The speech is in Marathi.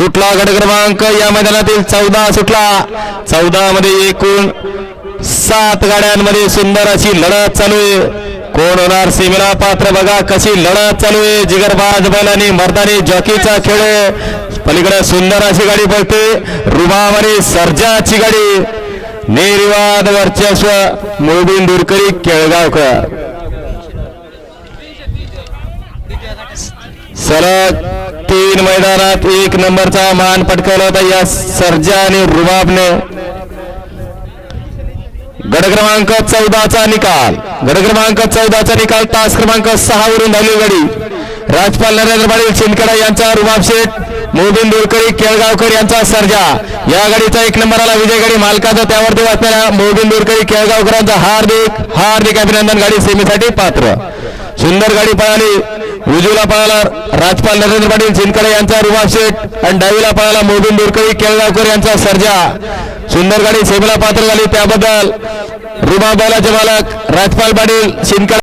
सुटला गट क्रमांक या मैदानातील 14 सुटला. 14 मध्ये एकूण 7 गाड्यांमध्ये सुंदर अशी लढत चालू आहे. कोण होणार सीमेला पात्र बघा कशी लढत चालू आहे. जिगरबाज बैल आणि मर्दानी जॉकीचा खेळ. पलीकडे सुंदर अशी गाडी पळते रुबाब आणि सर्जाची गाडी. निर्विवाद वर्चस्व मोबिन दुरकरी केळगावकर. सलग 3 मैदानात 1 नंबरचा मान पटकावला होता या सर्जा आणि रुबाबने. गट क्रमांक 14चा निकाल. गट क्रमांक 14चा निकाल तास क्रमांक 6 वरून धावली गाडी. राजपाल नरेंद्र पाटील शिंदखेडा यांचा रुबाब शेठ, मोबिन दुरकरी केळगावकर यांचा सर्जा. या गाडीचा 1 नंबरला विजय गाडी मालकाचा त्यावरती वाचलेला मोबिन दुरकरी केळगावकरांचा हार्दिक हार्दिक अभिनंदन. गाडी सेमीसाठी पात्र. सुंदर गाडी पळाली. उजवीला पळाला राजपाल नरेंद्र पाटील शिंदखेडा यांचा रुबाब शेठ आणि डावीला पळाला मोबिन दुरकरी केळगावकर यांचा सर्जा. सुंदर गाडी सेमीला पात्र झाली त्याबद्दल रुबाब बैलाचे मालक राजपाल पाटील शिंदखेडा